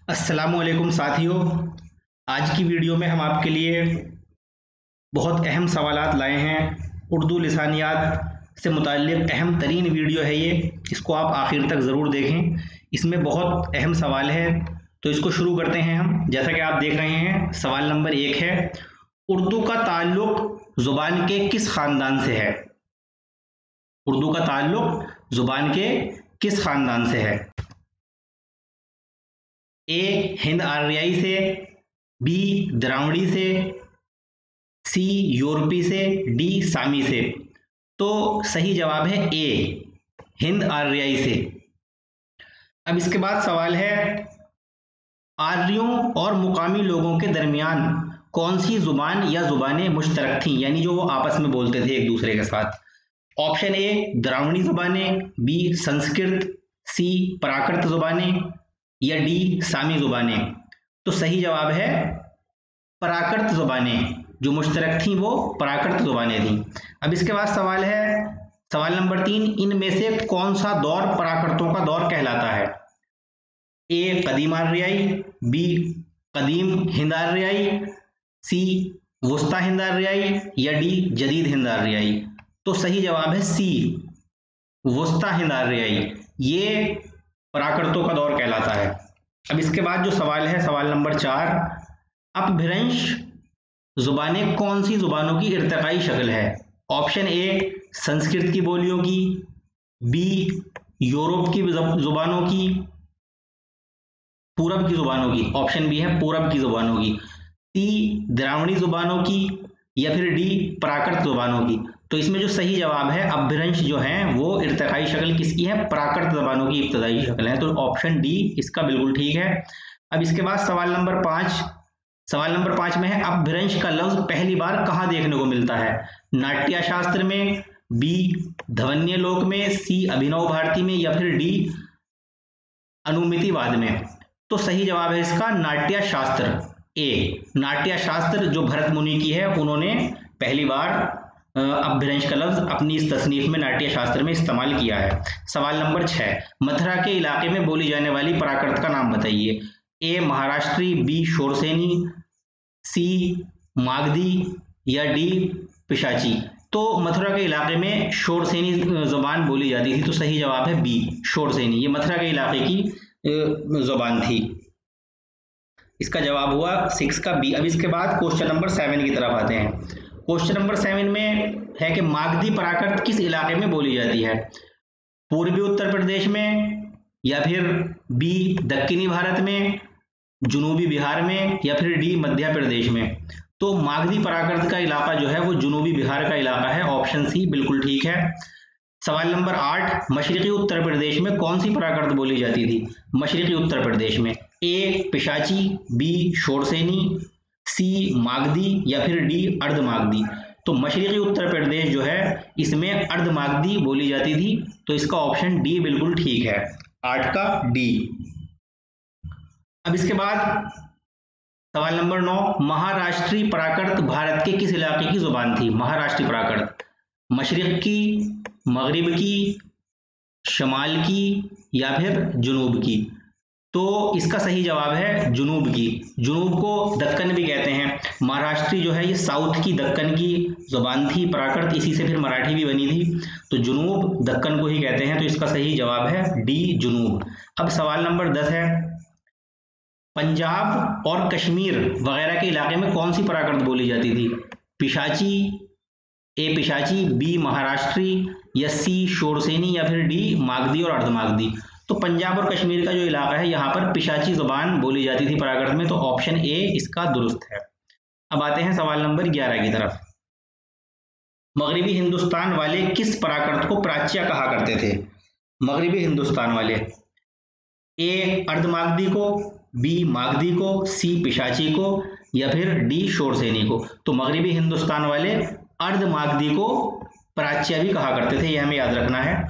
अस्सलामुअलैकुम साथियों। आज की वीडियो में हम आपके लिए बहुत अहम सवालात लाए हैं। उर्दू लिसानियात से मुताल्लिक़ अहम तरीन वीडियो है ये, इसको आप आखिर तक ज़रूर देखें। इसमें बहुत अहम सवाल है, तो इसको शुरू करते हैं हम। जैसा कि आप देख रहे हैं, सवाल नंबर 1 है, उर्दू का ताल्लुक़ ज़ुबान के किस ख़ानदान से है? उर्दू का ताल्लुक़ ज़ुबान के किस ख़ानदान से है? ए हिंद आर्याई से, बी द्राविड़ी से, सी यूरोपी से, डी सामी से। तो सही जवाब है ए हिंद आर्याई से। अब इसके बाद सवाल है, आर्यों और मुकामी लोगों के दरमियान कौन सी जुबान या जुबानें मुश्तरक थीं, यानी जो वो आपस में बोलते थे एक दूसरे के साथ? ऑप्शन ए द्राविड़ी जुबानें, बी संस्कृत, सी प्राकृत जुबानें या डी सामी जुबानें। तो सही जवाब है प्राकृत जुबानें, जो मुश्तरक थी वो प्राकृत जुबानें थी। अब इसके बाद सवाल है, सवाल नंबर 3, इनमें से कौन सा दौर प्राकृतों का दौर कहलाता है? ए कदीम आर्याई, बी कदीम हिंद आर्याई, सी वुस्ता हिंद आर्याई या डी जदीद हिंद आर्याई। तो सही जवाब है सी वुस्ता हिंद आर्याई, ये प्राकृतों का दौर कहलाता है। अब इसके बाद जो सवाल है, सवाल नंबर 4, अपभ्रंश जुबानें कौन सी जुबानों की इर्तिकाई शक्ल है? ऑप्शन ए संस्कृत की बोलियों की, बी यूरोप की जुबानों की, पूरब की जुबानों की, ऑप्शन बी है पूरब की जुबानों की, सी द्राविड़ी जुबानों की या फिर डी प्राकृत जुबानों की। तो इसमें जो सही जवाब है, अपभ्रंश जो है वो इर्तिकाई शक्ल किसकी है? प्राकृत जुबानों की इब्तदाई शक्ल है। तो ऑप्शन डी इसका बिल्कुल ठीक है। अब इसके बाद सवाल नंबर 5, सवाल नंबर 5 में है, अपभ्रंश का लफ्ज पहली बार कहाँ देखने को मिलता है? नाट्य शास्त्र में, बी ध्वन्य लोक में, सी अभिनव भारती में या फिर डी अनुमितिवाद में। तो सही जवाब है इसका नाट्य शास्त्र, ए नाट्य शास्त्र जो भरत मुनि की है, उन्होंने पहली बार अपभ्रंश का लफ्ज अपनी इस तसनीफ में नाट्य शास्त्र में इस्तेमाल किया है। सवाल नंबर 6, मथुरा के इलाके में बोली जाने वाली प्राकृत का नाम बताइए। ए महाराष्ट्री, बी शोरसेनी, सी मागधी या डी पिशाची। तो मथुरा के इलाके में शोरसेनी जुबान बोली जाती थी, तो सही जवाब है बी शोरसेनी, ये मथुरा के इलाके की जुबान थी। इसका जवाब हुआ 6 का बी। अब इसके बाद क्वेश्चन नंबर 7 की तरफ आते हैं। क्वेश्चन नंबर 7 में है कि मागधी प्राकृत किस इलाके में बोली जाती है? पूर्वी उत्तर प्रदेश में या फिर बी दक्षिणी भारत में, जुनूबी बिहार में या फिर डी मध्य प्रदेश में। तो मागधी प्राकृत का इलाका जो है वो जुनूबी बिहार का इलाका है, ऑप्शन सी बिल्कुल ठीक है। सवाल नंबर 8, मशरकी उत्तर प्रदेश में कौन सी प्राकृत बोली जाती थी? मशरकी उत्तर प्रदेश में, ए पिशाची, बी शोरसेनी, सी मागधी या फिर डी अर्धमागधी। तो मशरकी उत्तर प्रदेश जो है इसमें अर्धमागधी बोली जाती थी, तो इसका ऑप्शन डी बिल्कुल ठीक है, 8 का डी। अब इसके बाद सवाल नंबर 9, महाराष्ट्री प्राकृत भारत के किस इलाके की जुबान थी? महाराष्ट्री प्राकृत मशरिक की, मगरिब की, शमाल की या फिर जुनूब की। तो इसका सही जवाब है जुनूब की। जुनूब को दक्कन भी कहते हैं। महाराष्ट्री जो है ये साउथ की दक्कन की जुबान थी प्राकृत, इसी से फिर मराठी भी बनी थी, तो जुनूब दक्कन को ही कहते हैं, तो इसका सही जवाब है डी जुनूब। अब सवाल नंबर 10 है, पंजाब और कश्मीर वगैरह के इलाके में कौन सी प्राकृत बोली जाती थी? पिशाची, ए पिशाची, बी महाराष्ट्री या सी शोरसेनी या फिर डी मागधी और अर्धमागधी। तो पंजाब और कश्मीर का जो इलाका है यहाँ पर पिशाची जुबान बोली जाती थी प्राकृत में, तो ऑप्शन ए इसका दुरुस्त है। अब आते हैं सवाल नंबर 11 की तरफ। मगरिबी हिंदुस्तान वाले किस प्राकृत को प्राच्य कहा करते थे? मगरिबी हिंदुस्तान वाले, ए अर्धमागधी को, बी मागधी को, सी पिशाची को या फिर डी शोरसेनी को। तो मगरिबी हिंदुस्तान वाले अर्धमागधी को प्राच्य भी कहा करते थे, यह हमें याद रखना है।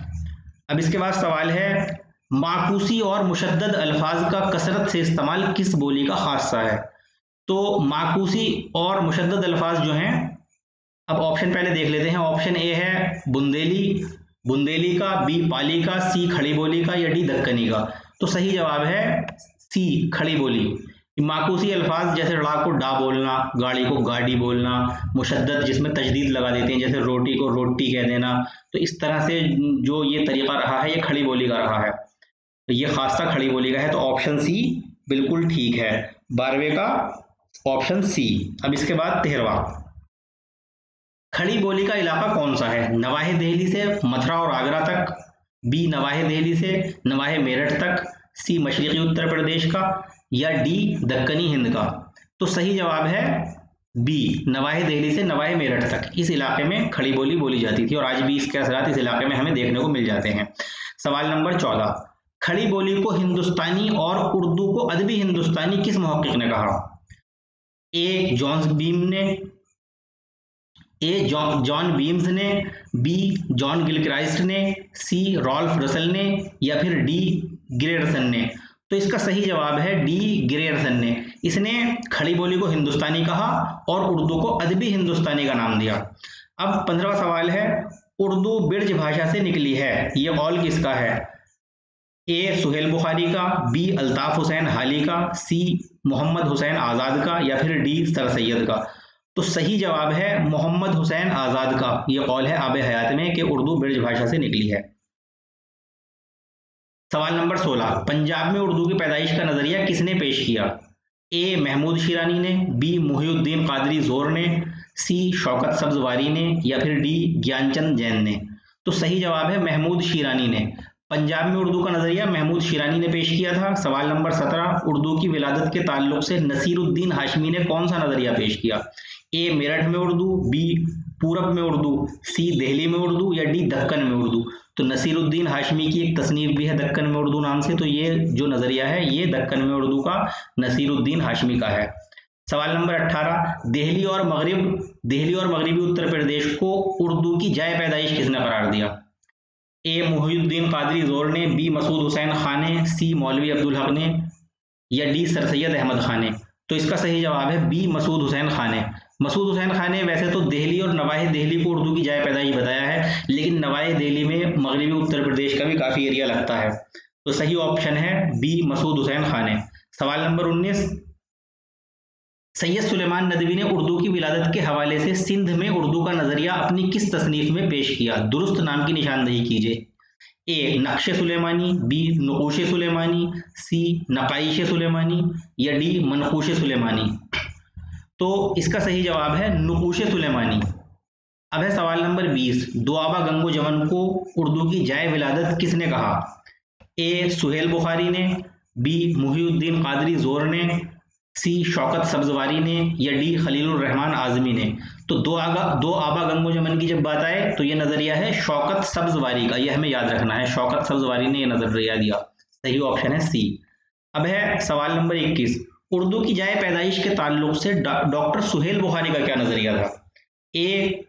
अब इसके बाद सवाल है, माकूसी और मुशद्दद अल्फाज का कसरत से इस्तेमाल किस बोली का खासा है? तो माकूसी और मुशद्दद अल्फाज जो हैं, अब ऑप्शन पहले देख लेते हैं। ऑप्शन ए है बुंदेली का, बी पाली का, सी खड़ी बोली का या डी दक्कनी का। तो सही जवाब है सी खड़ी बोली। माकूसी अल्फाज जैसे ड़ा को डा बोलना, गाड़ी को गाड़ी बोलना, मुशद्दद जिसमें तजदीद लगा देते हैं जैसे रोटी को रोटी कह देना, तो इस तरह से जो ये तरीका रहा है ये खड़ी बोली का रहा है, तो ये खासा खड़ी बोली का है, तो ऑप्शन सी बिल्कुल ठीक है, 12वें का ऑप्शन सी। अब इसके बाद 13वां, खड़ी बोली का इलाका कौन सा है? नवाहे दिल्ली से मथुरा और आगरा तक, बी नवाहे दिल्ली से नवाहे मेरठ तक, सी मशरकी उत्तर प्रदेश का, या डी दक्कनी हिंद का। तो सही जवाब है बी नवाहे दिल्ली से नवाहे मेरठ तक, इस इलाके में खड़ी बोली बोली जाती थी और आज भी इसके असरात इस इलाके में हमें देखने को मिल जाते हैं। सवाल नंबर 14, खड़ी बोली को हिंदुस्तानी और उर्दू को अदबी हिंदुस्तानी किस मुहक्किक ने कहा? ए जॉन बीम्स ने, बी जॉन गिलक्राइस्ट ने, सी रॉल्फ रसल ने, या फिर डी ग्रेयरसन ने। तो इसका सही जवाब है डी ग्रेयरसन ने। इसने खड़ी बोली को हिंदुस्तानी कहा और उर्दू को अदबी हिंदुस्तानी का नाम दिया। अब 15वां सवाल है, उर्दू ब्रिज भाषा से निकली है, ये कौल किसका है? ए सुहेल बुखारी का, बी अल्ताफ हुसैन हाली का, सी मोहम्मद हुसैन आज़ाद का, या फिर डी सर सैयद का। तो सही जवाब है मोहम्मद हुसैन आज़ाद का, यह कौल है आब हयात में कि उर्दू ब्रिज भाषा से निकली है। सवाल नंबर 16, पंजाब में उर्दू की पैदाइश का नजरिया किसने पेश किया? ए महमूद शिरानी ने, बी मुहिउद्दीन कादरी जोर ने, सी शौकत सब्जवारी ने, या फिर डी ज्ञानचंद जैन ने। तो सही जवाब है महमूद शिरानी ने। पंजाब में उर्दू का नजरिया महमूद शिरानी ने पेश किया था। सवाल नंबर 17, उर्दू की विलादत के ताल्लुक से नसीरुद्दीन हाशमी ने कौन सा नजरिया पेश किया? ए मेरठ में उर्दू, बी पूरब में उर्दू, सी दिल्ली में उर्दू, या डी दक्कन में उर्दू। तो नसीरुद्दीन हाशमी की एक तसनीफ भी है दक्कन में उर्दू नाम से, तो ये जो नजरिया है ये दक्कन में उर्दू का नसीरुद्दीन हाशमी का है। सवाल नंबर 18, दिल्ली और मगरबी उत्तर प्रदेश को उर्दू की जाए पैदाइश किसने करार दिया? ए मुहिउद्दीन कादरी जोर ने, बी मसूद हुसैन खान ने, सी मौलवी अब्दुल हक ने, या डी सर सैयद अहमद खान ने। तो इसका सही जवाब है बी मसूद हुसैन खान ने। मसूद हुसैन खान ने वैसे तो दिल्ली और नवाहे दिल्ली को उर्दू की जाए पैदाइश बताया है, लेकिन नवाहे दिल्ली में मगरबी उत्तर प्रदेश का भी काफी एरिया लगता है, तो सही ऑप्शन है बी मसूद हुसैन खान है। सवाल नंबर 19, सैयद सुलेमान नदवी ने उर्दू की विलादत के हवाले से सिंध में उर्दू का नजरिया अपनी किस तसनीफ में पेश किया? दुरुस्त नाम की निशानदही कीजिए। ए नक्श सुलेमानी, बी नकूश सुलेमानी, सी नकाइश सुलेमानी, या डी मनकूश सुलेमानी। तो इसका सही जवाब है नकूश सुलेमानी। अब है सवाल नंबर 20, दुआबा गंगो जमन को उर्दू की जाए विलादत किसने कहा? ए सुहेल बुखारी ने, बी मुहिउद्दीन कादरी जोर ने, सी शौकत सब्जवारी ने, या डी खलीलुर रहमान आजमी ने। तो दो आबा गंगो जमन की जब बात आए तो ये नजरिया है शौकत सब्जवारी का, यह हमें याद रखना है, शौकत सब्जवारी ने यह नजरिया दिया। सही ऑप्शन है सी। अब है सवाल नंबर 21, उर्दू की जाए पैदाइश के ताल्लुक से डॉक्टर सुहेल बुखारी का क्या नजरिया था? ए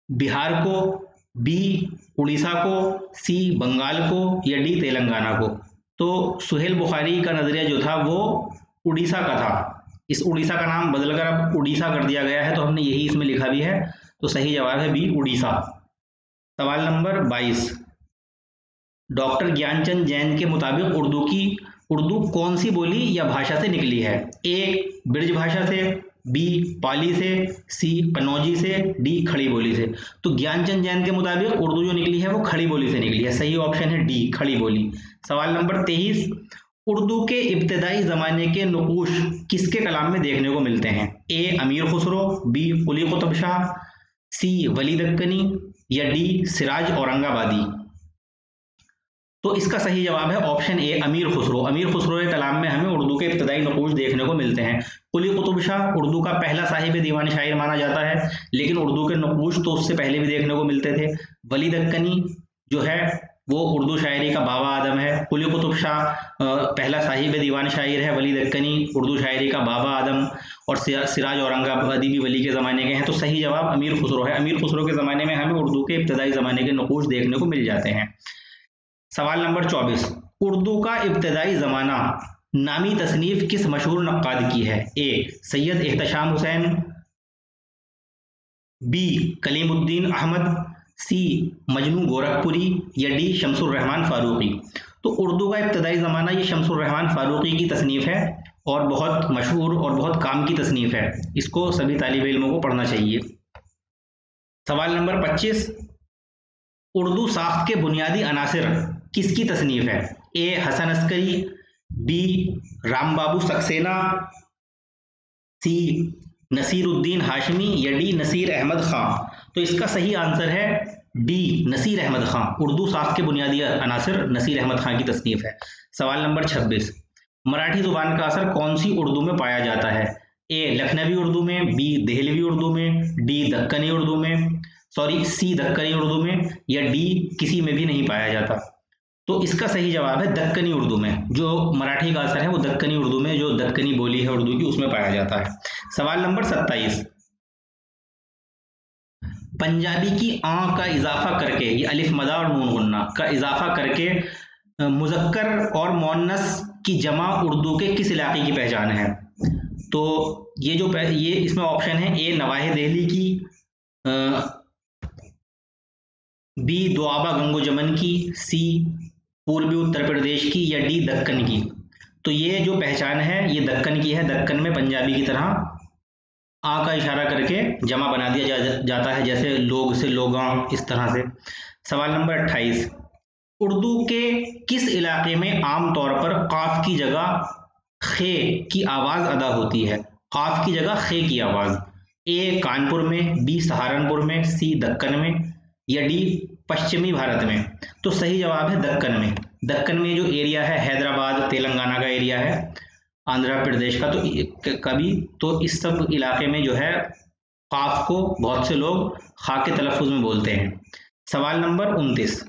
बिहार को, बी उड़ीसा को, सी बंगाल को, या डी तेलंगाना को। तो सुहेल बुखारी का नजरिया जो था वो उड़ीसा का था। इस उड़ीसा का नाम बदलकर अब उड़ीसा कर दिया गया है, तो हमने यही इसमें लिखा भी है, तो सही जवाब है बी उड़ीसा। सवाल नंबर 22, डॉक्टर ज्ञानचंद जैन के मुताबिक उर्दू कौन सी बोली या भाषा से निकली है? ए ब्रिज भाषा से, बी पाली से, सी कन्नौजी से, डी खड़ी बोली से। तो ज्ञानचंद जैन के मुताबिक उर्दू जो निकली है वो खड़ी बोली से निकली है, सही ऑप्शन है डी खड़ी बोली। सवाल नंबर 23, उर्दू के इब्तदाई ज़माने के नकूश किसके कलाम में देखने को मिलते हैं? ए अमीर खुसरो, बी कुली कुतुब शाह, सी वली दक्कनी, या डी सिराज औरंगाबादी। तो इसका सही जवाब है ऑप्शन ए अमीर खुसरो। अमीर खुसरो के कलाम में हमें उर्दू के इब्तदाई नकूश देखने को मिलते हैं। कुली कुतुब शाह उर्दू का पहला साहिब दीवान शायर माना जाता है, लेकिन उर्दू के नकूश तो उससे पहले भी देखने को मिलते थे। वली दक्कनी जो है वो उर्दू शायरी का बाबा आदम है। कुली कुतुब शाह पहला साहिब दीवान शायर है, वली दक्कनी उर्दू शायरी का बाबा आदम, और सिराज औरंगाबादी भी वली के ज़माने के हैं। तो सही जवाब अमीर खुसरो है। अमीर खुसरो के ज़माने में हमें उर्दू के इब्तदाई ज़माने के नकूश देखने को मिल जाते हैं। सवाल नंबर 24, उर्दू का इब्तदाई ज़माना नामी तसनीफ किस मशहूर नक्काद की है? ए सैयद एहतशाम हुसैन, बी कलीमुद्दीन अहमद, सी मजनू गोरखपुरी, या डी शमसुर रहमान फारूकी। तो उर्दू का इब्तदाई ज़माना ये शमसुर रहमान फारूकी की तसनीफ़ है और बहुत मशहूर और बहुत काम की तसनीफ़ है, इसको सभी तालिब इल्मों को पढ़ना चाहिए। सवाल नंबर 25, उर्दू साख्त के बुनियादी अनासिर किसकी तसनीफ़ है? ए हसन अस्करी, बी राम बाबू सक्सेना, सी नसीरुद्दीन हाशमी या डी नसीर अहमद खां। तो इसका सही आंसर है डी नसीर अहमद खां। उर्दू साख्त के बुनियादी अनासिर नसीर अहमद खां की तसनीफ़ है। सवाल नंबर 26, मराठी ज़ुबान का असर कौन सी उर्दू में पाया जाता है? ए लखनवी उर्दू में, बी देहलवी उर्दू में, डी दक्कनी उर्दू में, सी दक्कनी उर्दू में या डी किसी में भी नहीं पाया जाता। तो इसका सही जवाब है दक्कनी उर्दू में। जो मराठी का असर है वो दक्कनी उर्दू में, जो दक्कनी बोली है उर्दू की, उसमें पाया जाता है। सवाल नंबर 27, पंजाबी की आ का इजाफा करके, ये अलिफ मदा और नून गुन्ना का इजाफा करके मुज़क्कर और मुअन्नस की जमा उर्दू के किस इलाके की पहचान है? तो ये इसमें ऑप्शन है, ए नवाहे दिल्ली की, बी दोआबा गंगो जमन की, सी पूर्वी उत्तर प्रदेश की या डी दक्कन की। तो ये जो पहचान है ये दक्कन की है। दक्कन में पंजाबी की तरह आ का इशारा करके जमा बना दिया जाता है, जैसे लोग से लोगां, इस तरह से। सवाल नंबर 28, उर्दू के किस इलाके में आमतौर पर काफ की जगह खे की आवाज़ अदा होती है? काफ की जगह खे की आवाज़। ए कानपुर में, बी सहारनपुर में, सी दक्कन में या डी पश्चिमी भारत में। तो सही जवाब है दक्कन में। दक्कन में जो एरिया है हैदराबाद तेलंगाना का एरिया है, आंध्र प्रदेश का, तो इस सब इलाके में जो है काफ को बहुत से लोग खा के तलफ़ुज़ में बोलते हैं। सवाल नंबर 29,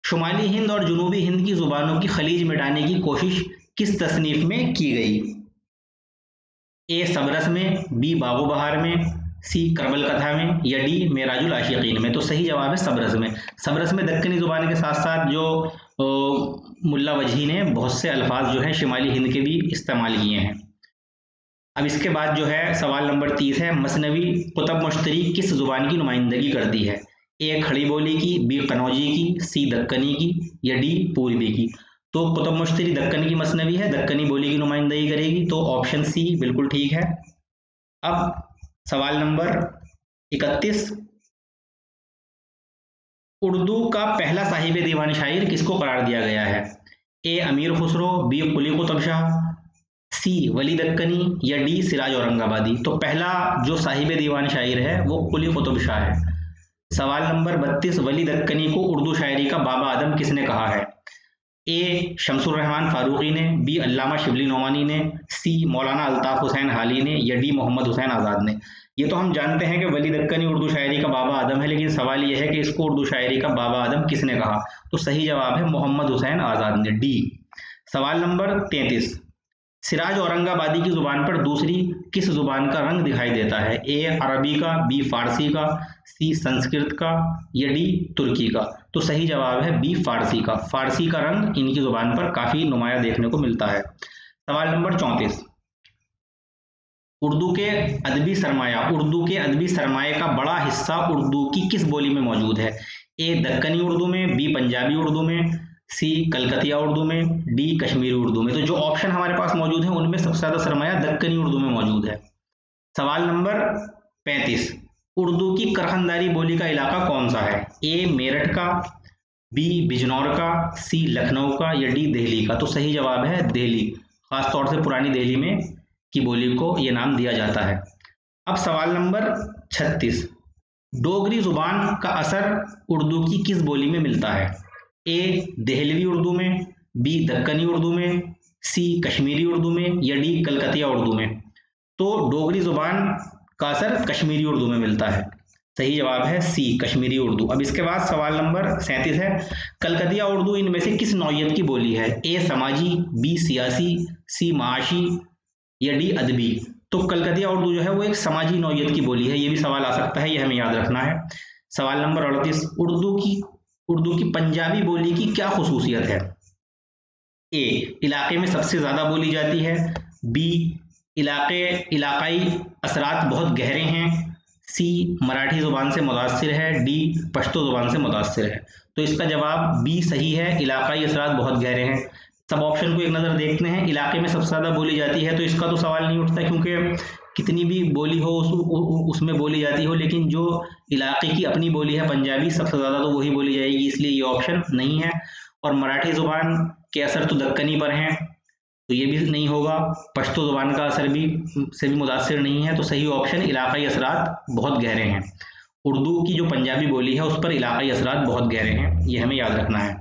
शुमाली हिंद और जनूबी हिंद की ज़ुबानों की खलीज मिटाने की कोशिश किस तसनीफ़ में की गई? ए सबरस में, बी बागो बहार में, सी करबल कथा में या डी मेराजुल आशिकीन में। तो सही जवाब है सबरस में। सबरस में दक्कनी ज़ुबान के साथ साथ जो मुल्ला वजही ने बहुत से अल्फाज जो हैं शिमाली हिंद के भी इस्तेमाल किए हैं। अब इसके बाद जो है सवाल नंबर 30 है, मसनवी कुतब मुश्तरी किस ज़ुबान की नुमाइंदगी करती है? ए खड़ी बोली की, बी कनौजी की, सी दक्कनी की या डी पूर्वी की। तो कुतब मुश्तरी दक्कन की मसनवी है, दक्कनी बोली की नुमाइंदगी करेगी, तो ऑप्शन सी बिल्कुल ठीक है। अब सवाल नंबर 31, उर्दू का पहला साहिब दीवान शायर किसको करार दिया गया है? ए अमीर खुसरो, बी कुली कुतुब शाह, सी वली दक्कनी या डी सिराज औरंगाबादी। तो पहला जो साहिब दीवान शायर है वो कुली कुतुब शाह है। सवाल नंबर 32, वली दक्कनी को उर्दू शायरी का बाबा आदम किसने कहा है? ए शमसुर रहमान फारूकी ने, बी अल्लामा शिबली नोमानी ने, सी मौलाना अल्ताफ हुसैन हाली ने या डी मोहम्मद हुसैन आज़ाद ने। ये तो हम जानते हैं कि वली दक्कनी उर्दू शायरी का बाबा आदम है, लेकिन सवाल यह है कि इसको उर्दू शायरी का बाबा आदम किसने कहा? तो सही जवाब है मोहम्मद हुसैन आज़ाद ने, डी। सवाल नंबर 33, सिराज औरंगाबादी की ज़ुबान पर दूसरी किस ज़ुबान का रंग दिखाई देता है? ए अरबी का, बी फारसी का, सी संस्कृत का या डी तुर्की का। तो सही जवाब है बी फारसी का। फारसी का रंग इनकी ज़ुबान पर काफ़ी नुमाया देखने को मिलता है। सवाल नंबर 34, उर्दू के अदबी सरमाए का बड़ा हिस्सा उर्दू की किस बोली में मौजूद है? ए दक्कनी उर्दू में, बी पंजाबी उर्दू में, सी कलकतिया उर्दू में, डी कश्मीरी उर्दू में। तो जो ऑप्शन हमारे पास मौजूद है उनमें सबसे ज़्यादा सरमाया दक्कनी उर्दू में मौजूद है। सवाल नंबर 35, उर्दू की करखनदारी बोली का इलाका कौन सा है? ए मेरठ का, बी बिजनौर का, सी लखनऊ का या डी दिल्ली का। तो सही जवाब है दिल्ली। खासतौर से पुरानी दिल्ली में की बोली को ये नाम दिया जाता है। अब सवाल नंबर 36, डोगरी ज़ुबान का असर उर्दू की किस बोली में मिलता है? ए देहलवी उर्दू में, बी दक्कनी उर्दू में, सी कश्मीरी उर्दू में या डी कलकतिया उर्दू में। तो डोगरी ज़ुबान का असर कश्मीरी उर्दू में मिलता है। सही जवाब है सी कश्मीरी उर्दू। अब इसके बाद सवाल नंबर 37 है, कलकतिया उर्दू इनमें से किस नौइयत की बोली है? ए समाजी, बी सियासी, सी माशी या डी अदबी। तो कलकतिया उर्दू जो है वो एक समाजी नौइयत की बोली है। ये भी सवाल आ सकता है, ये हमें याद रखना है। सवाल नंबर 38, उर्दू की पंजाबी बोली की क्या खुसूसियत है? ए इलाके में सबसे ज़्यादा बोली जाती है, बी इलाकाई असरात बहुत गहरे हैं, सी मराठी ज़ुबान से मुतासिर है, डी पश्तो ज़ुबान से मुतासिर है। तो इसका जवाब बी सही है, इलाकाई असरात बहुत गहरे हैं। सब ऑप्शन को एक नज़र देखते हैं। इलाके में सबसे ज़्यादा बोली जाती है तो इसका तो सवाल नहीं उठता, क्योंकि कितनी भी बोली हो उसमें बोली जाती हो, लेकिन जो इलाके की अपनी बोली है पंजाबी, सबसे ज़्यादा तो वही बोली जाएगी, इसलिए ये ऑप्शन नहीं है। और मराठी ज़ुबान के असर तो दक्कनी पर हैं, तो ये भी नहीं होगा। पश्तो ज़ुबान का असर भी से भी मुतासिर नहीं है, तो सही ऑप्शन इलाकाई असरात बहुत गहरे हैं। उर्दू की जो पंजाबी बोली है उस पर इलाकाई असरात बहुत गहरे हैं, ये हमें याद रखना है।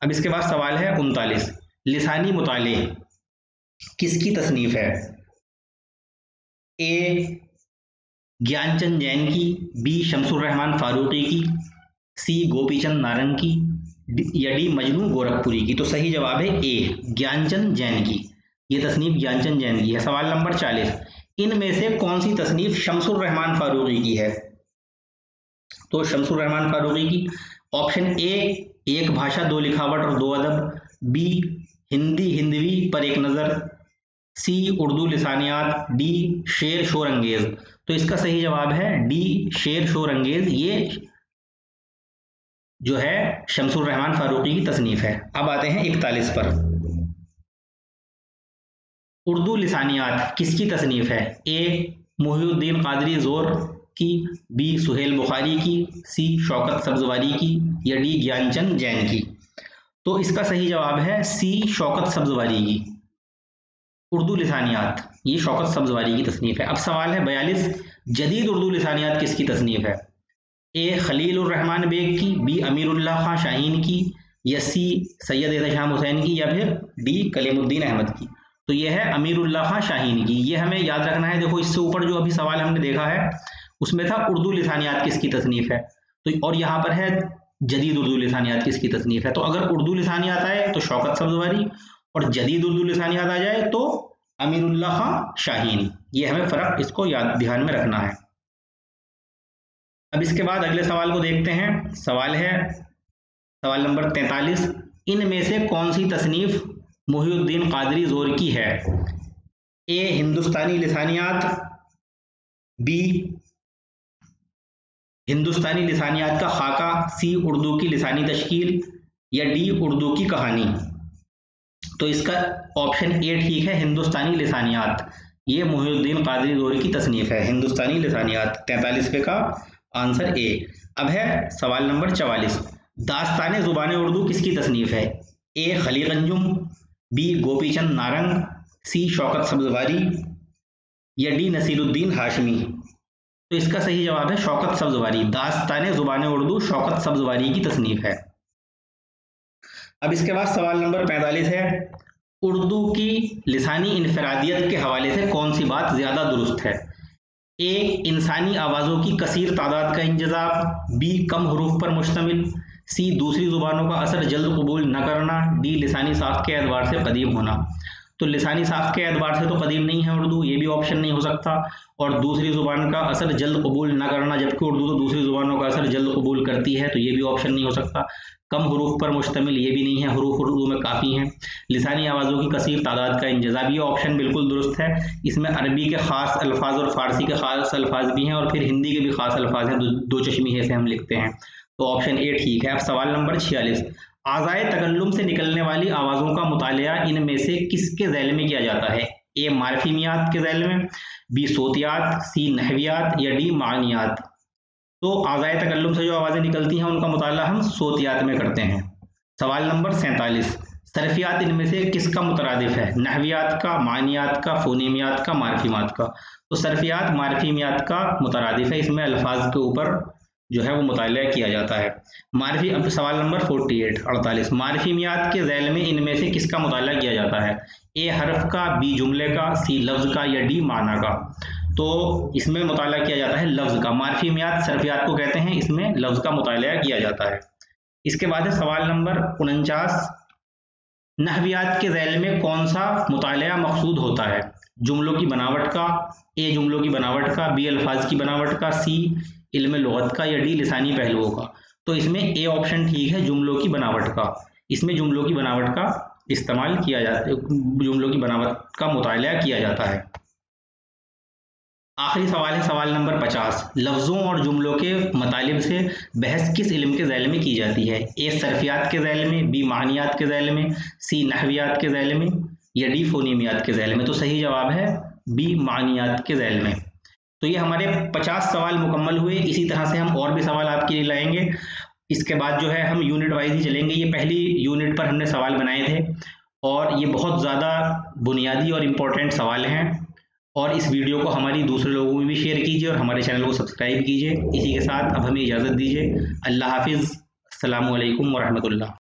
अब इसके बाद सवाल है 39, लिसानी मुताले किसकी तसनीफ है? ए ज्ञानचंद जैन की, बी शमसुर रहमान फारूकी की, सी गोपीचंद नारंग की, या डी मजनू गोरखपुरी की। तो सही जवाब है ए ज्ञानचंद जैन की, ये तसनीफ ज्ञानचंद जैन की है। सवाल नंबर 40, इनमें से कौन सी तसनीफ शमसुर रहमान फारूकी की है? तो शमसुर रहमान फारूकी की ऑप्शन ए एक भाषा दो लिखावट और दो अदब, बी हिंदी हिंदवी पर एक नज़र, सी उर्दू लिसानियात, डी शेर शोर अंगेज। तो इसका सही जवाब है डी शेर शोर अंगेज, ये जो है शमसुर रहमान फारूकी की तसनीफ है। अब आते हैं 41 पर, उर्दू लिसानियात किसकी तसनीफ है? ए मुहिउद्दीन कादरी जोर की, बी सुहेल बुखारी की, सी शौकत सब्जवारी की, या डी ज्ञानचंद जैन की। तो इसका सही जवाब है सी शौकत सब्जवारी की। उर्दू लिसानियात ये शौकत सब्जवारी की तसनीफ है। अब सवाल है 42, जदीद उर्दू लिसानियात किसकी तसनीफ है? ए खलीलुर रहमान बेग की, बी अमीरुल्लाह खां शाहीन की, या सी सैयद एहतशाम हुसैन की, या फिर डी कलीमुद्दीन अहमद की। तो ये है अमीरुल्लाह खां शाहीन की, ये हमें याद रखना है। देखो इससे ऊपर जो अभी सवाल हमने देखा है उसमें था उर्दू लिसानियात किसकी तसनीफ है, तो और यहाँ पर है जदीद उर्दू लिसानियात किसकी तसनीफ है। तो अगर उर्दू लिसानियात आए तो शौकत सब्जवारी, और जदीद उर्दू लिसानियात आ जाए तो अमीरुल्लाह खां शाहीन। ये हमें फ़र्क इसको याद ध्यान में रखना है। अब इसके बाद अगले सवाल को देखते हैं। सवाल है सवाल नंबर 43, इनमें से कौन सी तसनीफ मुहिउद्दीन कादरी जोर की है? ए हिंदुस्तानी लिसानियात, बी हिंदुस्तानी लिसानियात का खाका, सी उर्दू की लिसानी तश्कील, या डी उर्दू की कहानी। तो इसका ऑप्शन ए ठीक है, हिंदुस्तानी लिसानियात, ये मुहिउद्दीन कादरी जोरी की तसनीफ है, हिंदुस्तानी लिसानियात। 43 पे का आंसर ए। अब है सवाल नंबर 44, दास्तान ज़ुबान उर्दू किसकी तसनीफ है? ए खलील अंजुम, बी गोपीचंद नारंग, सी शौकत सब्जवारी, या डी नसीरुद्दीन हाशमी। तो इसका सही जवाब है शौकत सब्जवारी, दास्तान ज़ुबान उर्दू शौकत सब्जवारी की तसनीफ है। अब इसके बाद सवाल नंबर 45 है, उर्दू की लिसानी इनफरादियत के हवाले से कौन सी बात ज़्यादा दुरुस्त है? ए इंसानी आवाज़ों की कसीर तादाद का इंतज़ाम, बी कम हरूफ पर मुश्तमिल, सी दूसरी ज़ुबानों का असर जल्द कबूल न करना, डी लिसानी साख्त के एतबार से कदीम होना। तो लिसानी साख्त के एतबार से तो कदीम नहीं है उर्दू, ये भी ऑप्शन नहीं हो सकता। और दूसरी ज़ुबान का असर जल्द कबूल न करना, जबकि उर्दू तो दूसरी ज़ुबानों का असर जल्द कबूल करती है, तो ये भी ऑप्शन नहीं हो सकता। कम हरूफ पर मुश्तमिल, ये भी नहीं है, हरूफ उर्दू में काफ़ी हैं। लिसानी आवाज़ों की कसीर तादाद का इंतज़ाम, ये ऑप्शन बिल्कुल दुरुस्त है। इसमें अरबी के ख़ास अल्फाज और फ़ारसी के ख़ास अल्फाज भी हैं, और फिर हिंदी के भी ख़ास अल्फाज हैं, दो चश्मी है से हम लिखते हैं। तो ऑप्शन ए ठीक है। अब सवाल नंबर 46, आज़ाए तकल्लुम से निकलने वाली आवाज़ों का मुतालिया इनमें से किसके ज़ैल में किया जाता है? ए मार्फीमियात के ज़ैल में, बी सोतियात, सी नहवियात, या डी मानियात। तो आज़ाए तकल्लुम से जो आवाज़ें निकलती हैं उनका मुताला हम सोतियात में करते हैं। सवाल नंबर 47, सरफियात इनमें से किसका मुतरादिफ है? नहवियात का, मानियात का, फोनीमियात का, मार्फीमियात का। तो सरफियात मार्फीमियात का मुतरादिफ है, इसमें अल्फाज के ऊपर जो है वो मुताला किया जाता है। मार्फी। अब सवाल नंबर 48 मार्फीमियात के ज़ैल में इनमें से किसका मुताला किया जाता है? ए हर्फ का, बी जुमले का, सी लफ्ज़ का, या डी माना का। तो इसमें मुताला किया जाता है लफ्ज़ का। मार्फीमियात सरफियात को कहते हैं, इसमें लफ्ज़ का मुताला किया जाता है। इसके बाद है सवाल नंबर 49, नहवियात के ज़ैल में कौन सा मुताला मकसूद होता है? जुमलों की बनावट का, ए जुमलों की बनावट का, बी अल्फाज की बनावट का, सी इल्म लुगत का, या डी लिसानी पहलुओं का। तो इसमें ए ऑप्शन ठीक है, जुमलों की बनावट का। इसमें जुमलों की बनावट का इस्तेमाल किया जाता है, जुमलों की बनावट का मुताला किया जाता है। आखिरी सवाल है सवाल नंबर 50। लफ्ज़ों और जुमलों के मतलब से बहस किस इल्म के ज़ैल में की जाती है? ए सरफियात के ज़ैल में, बी मानियात के ज़ैल में, सी नहवियात के ज़ैल में या डी फोनीमियात के ज़ैल में? तो सही जवाब है बी मानियात के ज़ैल में। तो ये हमारे 50 सवाल मुकम्मल हुए। इसी तरह से हम और भी सवाल आपके लिए लाएंगे। इसके बाद जो है हम यूनिट वाइज ही चलेंगे। ये पहली यूनिट पर हमने सवाल बनाए थे और ये बहुत ज़्यादा बुनियादी और इम्पोर्टेंट सवाल हैं। और इस वीडियो को हमारी दूसरे लोगों में भी शेयर कीजिए और हमारे चैनल को सब्सक्राइब कीजिए। इसी के साथ अब हमें इजाज़त दीजिए। अल्लाह हाफिज़। अस्सलामु अलैकुम वरहमतुल्लाह।